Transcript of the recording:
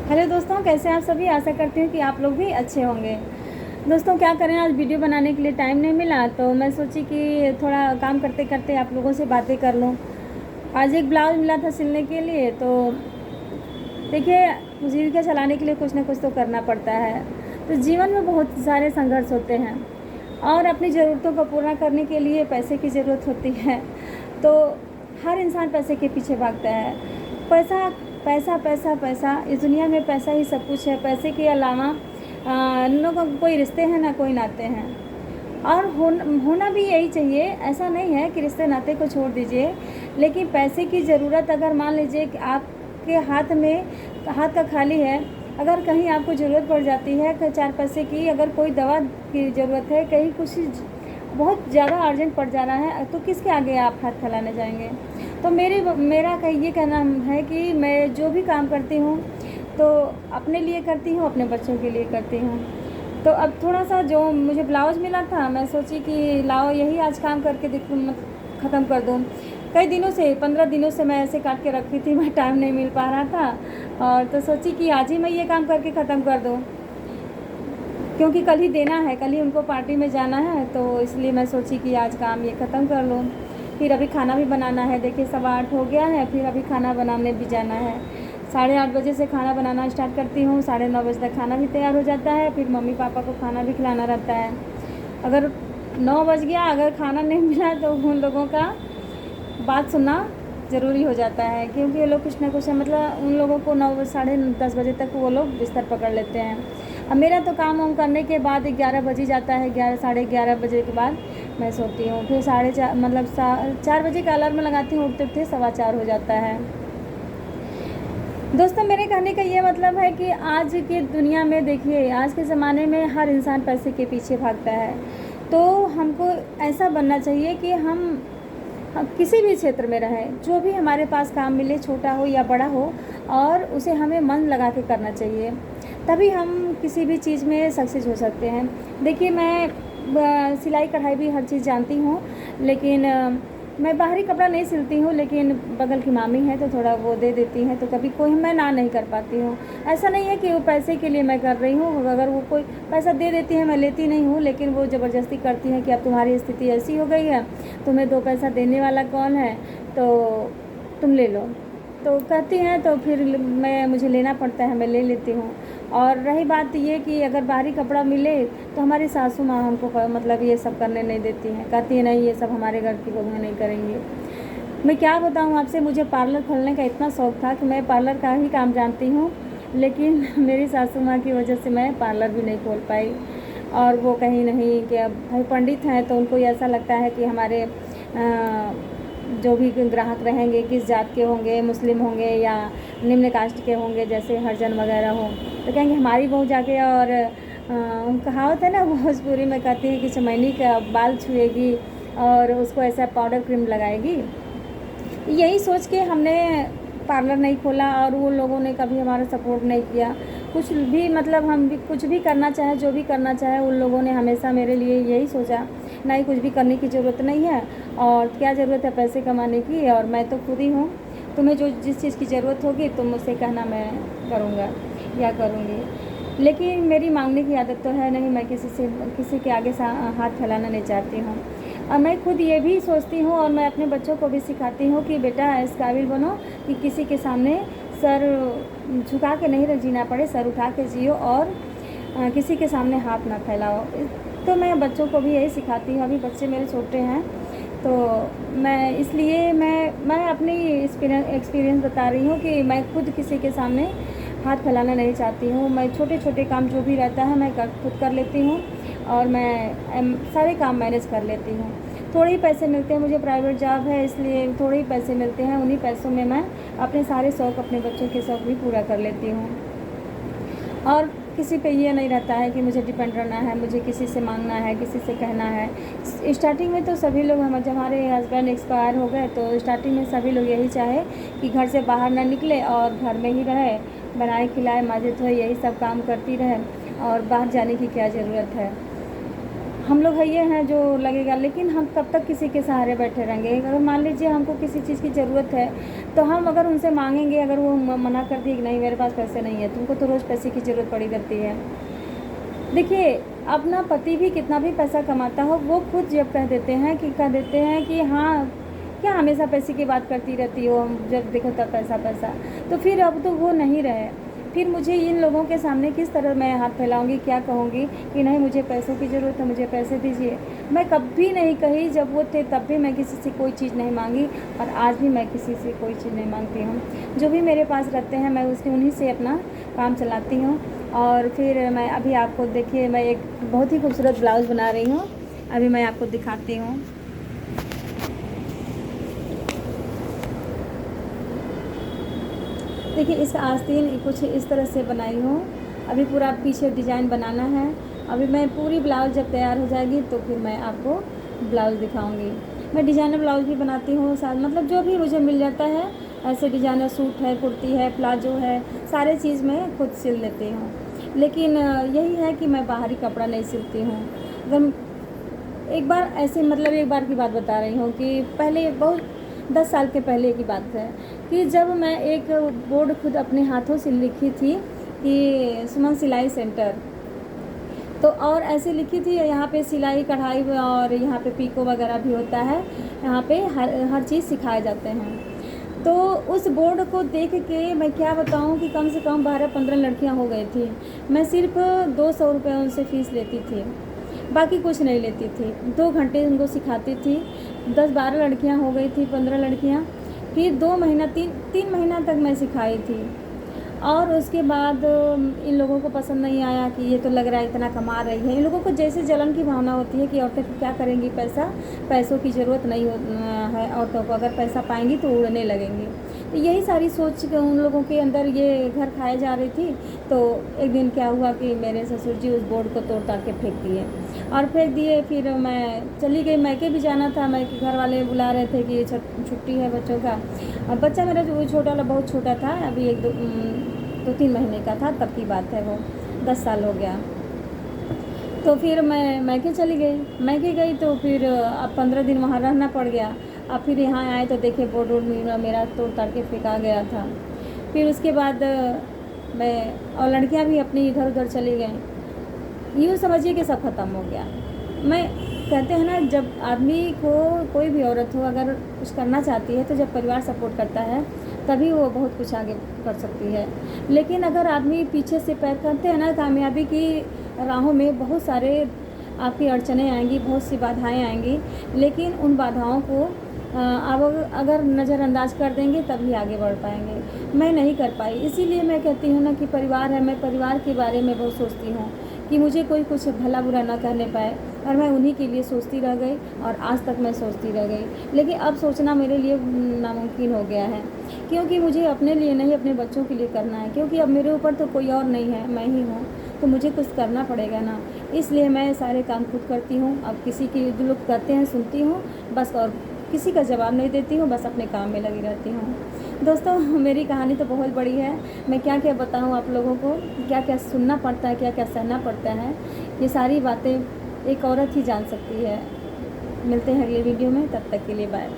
Hello दोस्तों, कैसे हैं आप सभी। आशा करती हूँ कि आप लोग भी अच्छे होंगे। दोस्तों क्या करें, आज वीडियो बनाने के लिए टाइम नहीं मिला तो मैं सोची कि थोड़ा काम करते करते आप लोगों से बातें कर लूँ। आज एक ब्लाउज़ मिला था सिलने के लिए, तो देखिए जीविका चलाने के लिए कुछ ना कुछ तो करना पड़ता है। तो जीवन में बहुत सारे संघर्ष होते हैं और अपनी ज़रूरतों को पूरा करने के लिए पैसे की ज़रूरत होती है। तो हर इंसान पैसे के पीछे भागता है। पैसा पैसा पैसा पैसा, इस दुनिया में पैसा ही सब कुछ है। पैसे के अलावा इन लोगों को कोई रिश्ते हैं ना कोई नाते हैं, और होना भी यही चाहिए। ऐसा नहीं है कि रिश्ते नाते को छोड़ दीजिए, लेकिन पैसे की ज़रूरत अगर मान लीजिए कि आपके हाथ का खाली है, अगर कहीं आपको ज़रूरत पड़ जाती है 4 पैसे की, अगर कोई दवा की ज़रूरत है, कहीं कुछ बहुत ज़्यादा अर्जेंट पड़ जा रहा है, तो किसके आगे आप हाथ फैलाने जाएंगे। तो मेरा ये कहना है कि मैं जो भी काम करती हूँ तो अपने लिए करती हूँ, अपने बच्चों के लिए करती हूँ। तो अब थोड़ा सा जो मुझे ब्लाउज़ मिला था, मैं सोची कि लाओ यही आज काम करके ख़त्म कर दूँ। कई दिनों से 15 दिनों से मैं ऐसे काट के रखी थी, मैं टाइम नहीं मिल पा रहा था, और तो सोची कि आज ही मैं ये काम करके ख़त्म कर दूँ, क्योंकि कल ही देना है, कल ही उनको पार्टी में जाना है। तो इसलिए मैं सोची कि आज काम ये ख़त्म कर लूँ। फिर अभी खाना भी बनाना है, देखिए 8:15 हो गया है, फिर अभी खाना बनाने भी जाना है। 8:30 बजे से खाना बनाना स्टार्ट करती हूँ, 9:30 बजे तक खाना भी तैयार हो जाता है। फिर मम्मी पापा को खाना भी खिलाना रहता है। अगर 9 बज गया, अगर खाना नहीं मिला तो उन लोगों का बात सुनना ज़रूरी हो जाता है, क्योंकि ये लोग कुछ ना कुछ मतलब उन लोगों को 9 साढ़े 10 बजे तक वो लोग बिस्तर पकड़ लेते हैं। अब मेरा तो काम वाम करने के बाद 11 बज ही जाता है। 11 साढ़े 11 बजे के बाद मैं सोती हूँ। फिर 4:30 मतलब 4 बजे का अलार्म लगाती हूँ, उठते उठते 4:15 हो जाता है। दोस्तों मेरे कहने का ये मतलब है कि आज की दुनिया में देखिए, आज के ज़माने में हर इंसान पैसे के पीछे भागता है। तो हमको ऐसा बनना चाहिए कि हम किसी भी क्षेत्र में रहें, जो भी हमारे पास काम मिले, छोटा हो या बड़ा हो, और उसे हमें मन लगा के करना चाहिए, तभी हम किसी भी चीज़ में सक्सेस हो सकते हैं। देखिए मैं सिलाई कढ़ाई भी हर चीज़ जानती हूँ, लेकिन मैं बाहरी कपड़ा नहीं सिलती हूँ, लेकिन बगल की मामी है तो थोड़ा वो दे देती हैं, तो कभी कोई मैं ना नहीं कर पाती हूँ। ऐसा नहीं है कि वो पैसे के लिए मैं कर रही हूँ, अगर वो कोई पैसा दे देती है मैं लेती नहीं हूँ, लेकिन वो ज़बरदस्ती करती हैं कि अब तुम्हारी स्थिति ऐसी हो गई है, तुम्हें 2 पैसा देने वाला कौन है, तो तुम ले लो। तो कहती हैं तो फिर मुझे लेना पड़ता है, मैं ले लेती हूँ। और रही बात ये कि अगर बाहरी कपड़ा मिले तो हमारी सासू माँ हमको मतलब ये सब करने नहीं देती हैं, कहती है नहीं ये सब हमारे घर की बहुएं नहीं करेंगी। मैं क्या बताऊँ आपसे, मुझे पार्लर खोलने का इतना शौक़ था कि मैं पार्लर का ही काम जानती हूँ, लेकिन मेरी सासू माँ की वजह से मैं पार्लर भी नहीं खोल पाई। और वो कहीं नहीं कि अब भाई पंडित हैं तो उनको ऐसा लगता है कि हमारे जो भी ग्राहक रहेंगे किस जात के होंगे, मुस्लिम होंगे या निम्न कास्ट के होंगे, जैसे हरिजन वगैरह हो, तो कहेंगे हमारी बहू जाके, और कहावत है ना भोजपुरी में, कहती है कि चमैनी का बाल छुएगी और उसको ऐसा पाउडर क्रीम लगाएगी। यही सोच के हमने पार्लर नहीं खोला, और वो लोगों ने कभी हमारा सपोर्ट नहीं किया। कुछ भी मतलब हम भी कुछ भी करना चाहे, जो भी करना चाहे, उन लोगों ने हमेशा मेरे लिए यही सोचा, नहीं कुछ भी करने की ज़रूरत नहीं है, और क्या ज़रूरत है पैसे कमाने की, और मैं तो खुद ही हूँ, तुम्हें जो जिस चीज़ की ज़रूरत होगी तुम मुझसे कहना, मैं करूँगा या करूँगी। लेकिन मेरी मांगने की आदत तो है नहीं, मैं किसी के आगे हाथ फैलाना नहीं चाहती हूँ। और मैं खुद ये भी सोचती हूँ, और मैं अपने बच्चों को भी सिखाती हूँ कि बेटा इस काबिल बनो कि किसी के सामने सर झुका के नहीं जीना पड़े, सर उठा के जियो, और किसी के सामने हाथ ना फैलाओ। तो मैं बच्चों को भी यही सिखाती हूँ। अभी बच्चे मेरे छोटे हैं, तो मैं इसलिए मैं अपनी एक्सपीरियंस बता रही हूँ कि मैं खुद किसी के सामने हाथ फैलाना नहीं चाहती हूँ। मैं छोटे छोटे काम जो भी रहता है मैं खुद कर लेती हूँ, और मैं सारे काम मैनेज कर लेती हूँ। थोड़े ही पैसे मिलते हैं, मुझे प्राइवेट जॉब है इसलिए थोड़े ही पैसे मिलते हैं, उन्हीं पैसों में मैं अपने सारे शौक़, अपने बच्चों के शौक़ भी पूरा कर लेती हूँ। और किसी पे ये नहीं रहता है कि मुझे डिपेंड रहना है, मुझे किसी से मांगना है, किसी से कहना है। स्टार्टिंग में तो सभी लोग, जब हमारे हस्बैंड एक्सपायर हो गए तो स्टार्टिंग में सभी लोग यही चाहे कि घर से बाहर ना निकले और घर में ही रहे, बनाए खिलाए माजे धोए यही सब काम करती रहे, और बाहर जाने की क्या ज़रूरत है। हम लोग है ये हैं जो लगेगा, लेकिन हम कब तक किसी के सहारे बैठे रहेंगे। अगर मान लीजिए हमको किसी चीज़ की ज़रूरत है तो हम अगर उनसे मांगेंगे, अगर वो मना कर दिए कि नहीं मेरे पास पैसे नहीं है, तुमको तो रोज़ पैसे की ज़रूरत पड़ी रहती है। देखिए, अपना पति भी कितना भी पैसा कमाता हो, वो खुद जब कह देते हैं कि हाँ, क्या हमेशा पैसे की बात करती रहती हो, जब देखो तब पैसा पैसा, तो फिर अब तो वो नहीं रहे। फिर मुझे इन लोगों के सामने किस तरह मैं हाथ फैलाऊंगी, क्या कहूँगी कि नहीं मुझे पैसों की ज़रूरत है, मुझे पैसे दीजिए। मैं कभी नहीं कही, जब वो थे तब भी मैं किसी से कोई चीज़ नहीं मांगी, और आज भी मैं किसी से कोई चीज़ नहीं मांगती हूँ। जो भी मेरे पास रहते हैं मैं उन्हीं से अपना काम चलाती हूँ। और फिर मैं अभी आपको देखिए, मैं एक बहुत ही खूबसूरत ब्लाउज़ बना रही हूँ, अभी मैं आपको दिखाती हूँ। देखिए, इस आस्तीन कुछ इस तरह से बनाई हूँ। अभी पूरा पीछे डिज़ाइन बनाना है। अभी मैं पूरी ब्लाउज़ जब तैयार हो जाएगी तो फिर मैं आपको ब्लाउज़ दिखाऊंगी। मैं डिज़ाइनर ब्लाउज़ भी बनाती हूँ, साथ मतलब जो भी मुझे मिल जाता है, ऐसे डिज़ाइनर सूट है, कुर्ती है, प्लाजो है, सारे चीज़ मैं खुद सिल लेती हूँ। लेकिन यही है कि मैं बाहरी कपड़ा नहीं सिलती हूँ। अगर एक बार ऐसे मतलब एक बार की बात बता रही हूँ कि पहले बहुत 10 साल के पहले की बात है कि जब मैं एक बोर्ड खुद अपने हाथों से लिखी थी कि सुमन सिलाई सेंटर, तो और ऐसे लिखी थी, यहाँ पे सिलाई कढ़ाई और यहाँ पे पीको वगैरह भी होता है, यहाँ पे हर चीज़ सिखाए जाते हैं। तो उस बोर्ड को देख के मैं क्या बताऊँ कि कम से कम 12-15 लड़कियाँ हो गई थी। मैं सिर्फ 200 रुपये उनसे फ़ीस लेती थी, बाकी कुछ नहीं लेती थी। 2 घंटे उनको सिखाती थी, 10-12 लड़कियां हो गई थी, 15 लड़कियां। फिर 2 महीना 3 महीना तक मैं सिखाई थी। और उसके बाद इन लोगों को पसंद नहीं आया कि ये तो लग रहा है इतना कमा रही है। इन लोगों को जैसे जलन की भावना होती है कि औरतें क्या करेंगी, पैसों की ज़रूरत नहीं है औरतों को, अगर पैसा पाएंगी तो उड़ने लगेंगी। तो यही सारी सोच के उन लोगों के अंदर ये घर खाए जा रही थी। तो एक दिन क्या हुआ कि मेरे ससुर जी उस बोर्ड को तोड़ ताड़ के फेंक दिए। फिर मैं चली गई, मैके भी जाना था। मैके घर वाले बुला रहे थे कि छुट्टी है बच्चों का। अब बच्चा मेरा जो छोटा वाला बहुत छोटा था, अभी 2-3 महीने का था, तब की बात है, वो 10 साल हो गया। तो फिर मैं मैके चली गई। मैके गई तो फिर अब 15 दिन वहाँ रहना पड़ गया। अब फिर यहाँ आए तो देखे बोर्ड मेरा तोड़ ताड़ के फेंका गया था। फिर उसके बाद मैं और लड़कियाँ भी अपनी इधर उधर चली गईं। यूँ समझिए कि सब ख़त्म हो गया। मैं कहते हैं ना, जब आदमी को कोई भी औरत हो अगर कुछ करना चाहती है तो जब परिवार सपोर्ट करता है तभी वो बहुत कुछ आगे कर सकती है। लेकिन अगर आदमी पीछे से पैर करते हैं ना, कामयाबी की राहों में बहुत सारे आपकी अड़चनें आएंगी, बहुत सी बाधाएं आएंगी, लेकिन उन बाधाओं को आप अगर नज़रअंदाज कर देंगे तभी आगे बढ़ पाएंगे। मैं नहीं कर पाई, इसीलिए मैं कहती हूँ ना कि परिवार है, मैं परिवार के बारे में बहुत सोचती हूँ कि मुझे कोई कुछ भला बुरा ना कहने पाए, और मैं उन्हीं के लिए सोचती रह गई और आज तक मैं सोचती रह गई। लेकिन अब सोचना मेरे लिए नामुमकिन हो गया है, क्योंकि मुझे अपने लिए नहीं अपने बच्चों के लिए करना है, क्योंकि अब मेरे ऊपर तो कोई और नहीं है, मैं ही हूँ, तो मुझे कुछ करना पड़ेगा ना। इसलिए मैं सारे काम खुद करती हूँ। अब किसी की जो लोग कहते हैं सुनती हूँ बस, और किसी का जवाब नहीं देती हूँ, बस अपने काम में लगी रहती हूँ। दोस्तों, मेरी कहानी तो बहुत बड़ी है, मैं क्या क्या बताऊँ आप लोगों को, क्या क्या सुनना पड़ता है, क्या क्या सहना पड़ता है, ये सारी बातें एक औरत ही जान सकती है। मिलते हैं अगले वीडियो में, तब तक के लिए बाय।